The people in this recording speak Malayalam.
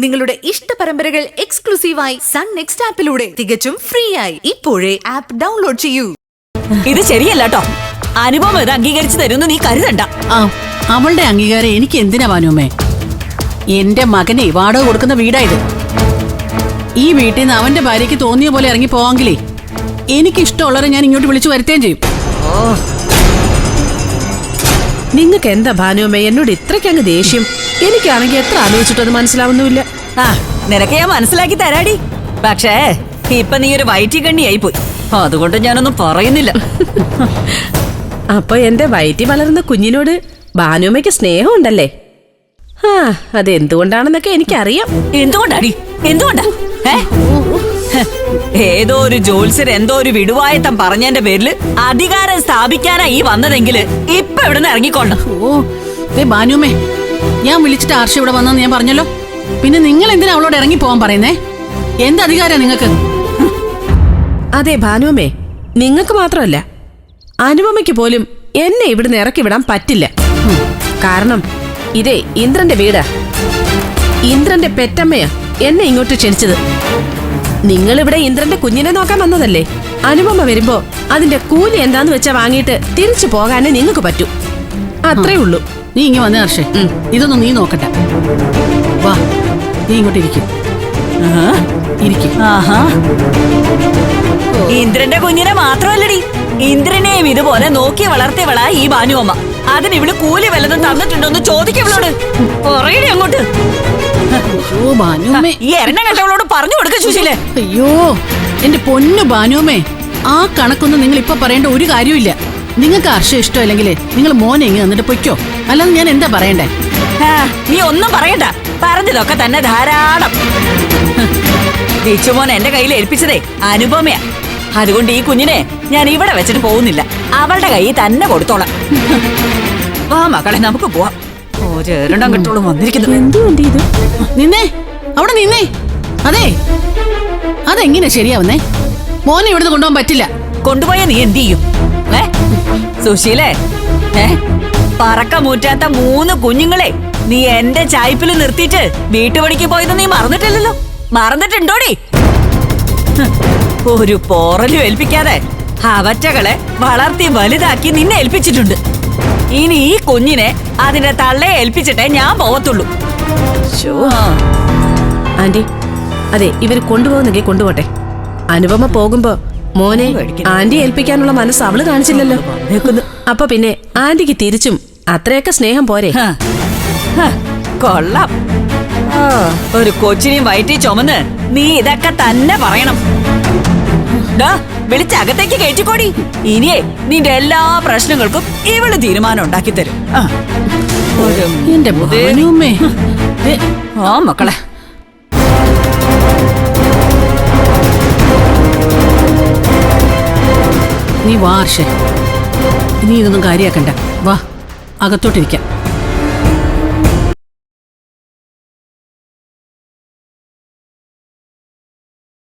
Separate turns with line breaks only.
നിങ്ങളുടെ ഇഷ്ട പരമ്പരകൾ എക്സ്ക്ലൂസീവായി സൺ നെക്സ്റ്റ് ആപ്പിലൂടെ തികച്ചും ഫ്രീ ആയി ഇപ്പോഴേ ആപ്പ് ഡൗൺലോഡ് ചെയ്യൂ.
ഇത് ശരിയല്ലോ. അനുപമ ഇത് അംഗീകരിച്ചു തരുമെന്ന് നീ കരുതണ്ട.
അവളുടെ അംഗീകാരം എനിക്ക് എന്തിനാ വാനുമേ? എന്റെ മകനെ വാടക കൊടുക്കുന്ന വീടായത്. ഈ വീട്ടിൽ നിന്ന് അവന്റെ ഭാര്യയ്ക്ക് തോന്നിയ പോലെ ഇറങ്ങി പോവാങ്കിലേ എനിക്കിഷ്ടമുള്ളവരെ ഞാൻ ഇങ്ങോട്ട് വിളിച്ചു വരുത്തുകയും ചെയ്യും.
നിങ്ങൾക്ക് എന്താ ഭാനുവമ്മ എന്നോട് ഇത്രയ്ക്കങ്ങ് ദേഷ്യം? എനിക്കാണെങ്കിൽ എത്ര ആലോചിച്ചിട്ടത് മനസ്സിലാവുന്നുമില്ല.
നിനക്ക് ഞാൻ മനസ്സിലാക്കി തരാടി. പക്ഷേ ഇപ്പൊ നീ ഒരു വയറ്റിക്കണ്ണിയായി പോയി. അതുകൊണ്ട് ഞാനൊന്നും പറയുന്നില്ല.
അപ്പൊ എന്റെ വയറ്റി വളർന്ന കുഞ്ഞിനോട് ഭാനുവമ്മയ്ക്ക് സ്നേഹമുണ്ടല്ലേ? അതെന്തുകൊണ്ടാണെന്നൊക്കെ എനിക്കറിയാം.
എന്തുകൊണ്ടാടി? എന്തുകൊണ്ടാ? ഏതോ ഒരു ജോത്സ്യർ എന്തോ ഒരു വിടുവായത്തം പറഞ്ഞതിന്റെ പേരില് അധികാരം സ്ഥാപിക്കാനാ ഈ വന്നതെങ്കില് ഇപ്പൊ ഇവിടുന്ന് ഇറങ്ങിക്കൊള്ളു.
ഭാനുമേ, ഞാൻ വിളിച്ചിട്ട് ആർഷ ഇവിടെ വന്നെന്ന് ഞാൻ പറഞ്ഞല്ലോ. പിന്നെ നിങ്ങൾ എന്തിനാ അവളോട് ഇറങ്ങി പോവാൻ പറയുന്നേ? എന്തധികാരാ നിങ്ങക്ക്?
അതെ ഭാനുവമ്മേ, നിങ്ങക്ക് മാത്രമല്ല അനുപമയ്ക്ക് പോലും എന്നെ ഇവിടുന്ന് ഇറക്കി വിടാൻ പറ്റില്ല. കാരണം ഇതേ ഇന്ദ്രന്റെ വീടാ. ഇന്ദ്രന്റെ പെറ്റമ്മയാ എന്നെ ഇങ്ങോട്ട് ക്ഷണിച്ചത്. നിങ്ങളിവിടെ ഇന്ദ്രന്റെ കുഞ്ഞിനെ നോക്കാൻ വന്നതല്ലേ? അനുപമ വരുമ്പോ അതിന്റെ കൂലി എന്താന്ന് വെച്ചാ വാങ്ങിയിട്ട് തിരിച്ചു പോകാനേ നിങ്ങൾക്ക് പറ്റൂ. അത്രേ ഉള്ളൂ.
നീ ഇങ്ങ വന്നേ ഹർഷേ, ഇതൊന്നും നീ നോക്കട്ടെ. വാ, നീ ഇങ്ങോട്ട് ഇരിക്കും.
ഇന്ദ്രന്റെ കുഞ്ഞിനെ മാത്രമല്ലടി, ഇന്ദ്രനെയും ഇതുപോലെ നോക്കി വളർത്തിയവളാ ഈ ഭാനുവമ്മ. അതിന് ഇവിടെ കൂലി വല്ലതും തന്നിട്ടുണ്ടോന്ന് ചോദിക്കവളോട്. പറയടി അങ്ങോട്ട്. ഈ എരണം കണ്ടവളോട് പറഞ്ഞു കൊടുക്ക സുശീലേ.
അയ്യോ എന്റെ പൊന്നു ഭാനുമേ, ആ കണക്കൊന്നും നിങ്ങൾ ഇപ്പൊ പറയേണ്ട ഒരു കാര്യമില്ല. നിങ്ങൾക്ക് ഹർഷ ഇഷ്ടമല്ലെങ്കിൽ നിങ്ങൾ മോനെ ഇങ്ങ് എന്നിട്ട് പൊയ്ക്കോ. അല്ലാതെ ഞാൻ എന്താ പറയണ്ടേ?
നീ ഒന്നും പറയണ്ട, പറഞ്ഞതൊക്കെ തന്നെ ധാരാളം. ദിച്ചുമോൻ എന്റെ കയ്യിൽ ഏൽപ്പിച്ചതേ അനുപമയാ. അതുകൊണ്ട് ഈ കുഞ്ഞിനെ ഞാൻ ഇവിടെ വെച്ചിട്ട് പോകുന്നില്ല, അവളുടെ കയ്യിൽ തന്നെ കൊടുത്തോളാം. വാ മക്കളെ, നമുക്ക് പോവാം. രണ്ടാം കെട്ടോളം വന്നിരിക്കുന്നു.
എന്തുകൊണ്ട് ഇത്?
നിന്നേ, അവിടെ നിന്നേ. അതെങ്ങനെ ശരിയാവുന്നേ? മോനെ ഇവിടുന്ന് കൊണ്ടുപോകാൻ പറ്റില്ല.
കൊണ്ടുപോയാ നീ എന്ത് ചെയ്യും? സുശീലേ, പറക്കമൂറ്റാത്ത 3 കുഞ്ഞുങ്ങളെ നീ എന്റെ ചായ്പിൽ നിർത്തിയിട്ട് വീട്ടുപണിക്ക് പോയത് നീ മറന്നിട്ടില്ലല്ലോ. മറന്നിട്ടുണ്ടോടി? ഒരു പോറലും ഏൽപ്പിക്കാതെ അവറ്റകളെ വളർത്തി വലുതാക്കി നിന്നെ ഏൽപ്പിച്ചിട്ടുണ്ട്. ഇനി ഈ കുഞ്ഞിനെ അതിന്റെ തള്ളയെ ഏൽപ്പിച്ചിട്ടേ ഞാൻ പോവത്തുള്ളൂ.
ആന്റി, അതെ, ഇവര് കൊണ്ടുപോകുന്നെങ്കിൽ കൊണ്ടുപോട്ടെ. അനുപമ പോകുമ്പോ മോനെ ആന്റി ഏൽപ്പിക്കാനുള്ള മനസ്സ് അവള് കാണിച്ചില്ലല്ലോ. അപ്പൊ പിന്നെ ആന്റിക്ക് തിരിച്ചും അത്രയൊക്കെ സ്നേഹം പോരെ?
കൊള്ളാം. ഒരു കൊച്ചിനെയും വയറ്റി ചുമന്ന് നീ ഇതൊക്കെ തന്നെ പറയണം. വിളിച്ചകത്തേക്ക് കയറ്റിക്കോടി. ഇനിയേ നിന്റെ എല്ലാ പ്രശ്നങ്ങൾക്കും ഇവള് തീരുമാനം ഉണ്ടാക്കി തരും. ആ മക്കളെ,
നീ വാ ഹർഷേ, നീ ഇതൊന്നും കാര്യാക്കണ്ട. വാ, അകത്തോട്ടിരിക്കാം.